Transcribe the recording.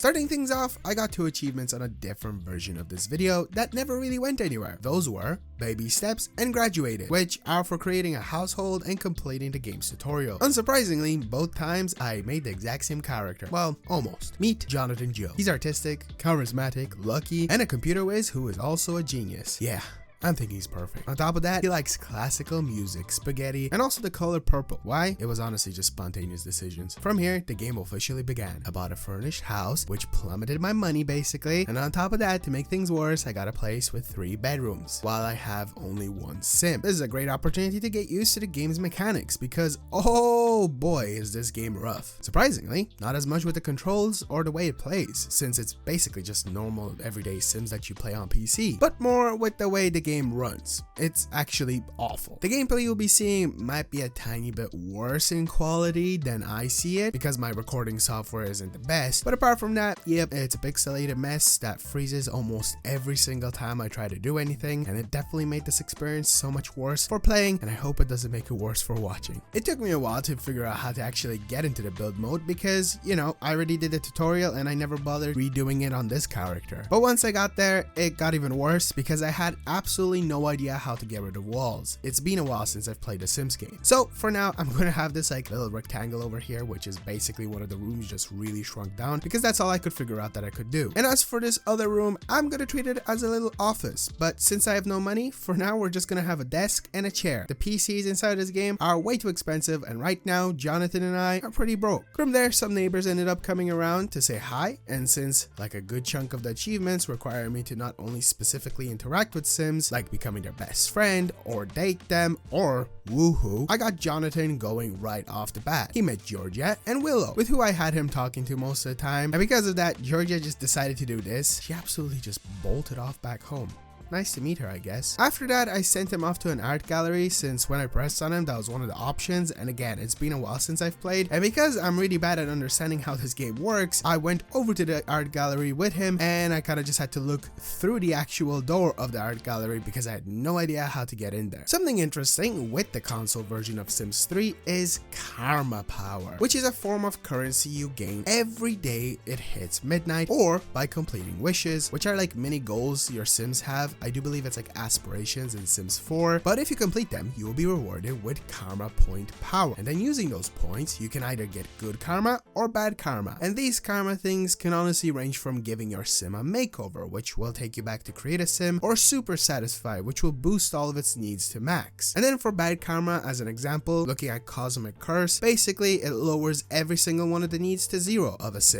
Starting things off, I got 2 achievements on a different version of this video that never really went anywhere. Those were Baby Steps and Graduated, which are for creating a household and completing the game's tutorial. Unsurprisingly, both times I made the exact same character. Well, almost. Meet Jonathan Joe. He's artistic, charismatic, lucky, and a computer whiz who is also a genius. Yeah, I think he's perfect. On top of that, he likes classical music, spaghetti, and also the color purple. Why? It was honestly just spontaneous decisions. From here, the game officially began. I bought a furnished house, which plummeted my money basically, and on top of that, to make things worse, I got a place with 3 bedrooms, while I have only 1 sim. This is a great opportunity to get used to the game's mechanics, because oh boy is this game rough. Surprisingly, not as much with the controls or the way it plays, since it's basically just normal everyday sims that you play on PC, but more with the way the game runs. It's actually awful. The gameplay you'll be seeing might be a tiny bit worse in quality than I see it, because my recording software isn't the best, but apart from that, yep, it's a pixelated mess that freezes almost every single time I try to do anything, and it definitely made this experience so much worse for playing, and I hope it doesn't make it worse for watching. It took me a while to figure out how to actually get into the build mode because, you know, I already did the tutorial and I never bothered redoing it on this character. But once I got there, it got even worse because I had absolutely no idea how to get rid of walls. It's been a while since I've played a Sims game. So for now, I'm gonna have this like little rectangle over here, which is basically one of the rooms just really shrunk down because that's all I could figure out that I could do. And as for this other room, I'm gonna treat it as a little office. But since I have no money, for now we're just gonna have a desk and a chair. The PCs inside this game are way too expensive, and right now Jonathan and I are pretty broke. From there, some neighbors ended up coming around to say hi, and since like a good chunk of the achievements require me to not only specifically interact with Sims, like becoming their best friend or date them or woohoo, I got Jonathan going right off the bat. He met Georgia and Willow, with who I had him talking to most of the time, and because of that, Georgia just decided to do this. She absolutely just bolted off back home. Nice to meet her, I guess. After that, I sent him off to an art gallery since when I pressed on him, that was one of the options. And again, it's been a while since I've played. And because I'm really bad at understanding how this game works, I went over to the art gallery with him and I kind of just had to look through the actual door of the art gallery because I had no idea how to get in there. Something interesting with the console version of Sims 3 is karma power, which is a form of currency you gain every day it hits midnight or by completing wishes, which are like mini goals your Sims have. I do believe it's like aspirations in Sims 4, but if you complete them, you will be rewarded with karma point power. And then using those points, you can either get good karma or bad karma. And these karma things can honestly range from giving your sim a makeover, which will take you back to create a sim, or super satisfy, which will boost all of its needs to max. And then for bad karma, as an example, looking at cosmic curse, basically it lowers every single one of the needs to 0 of a sim.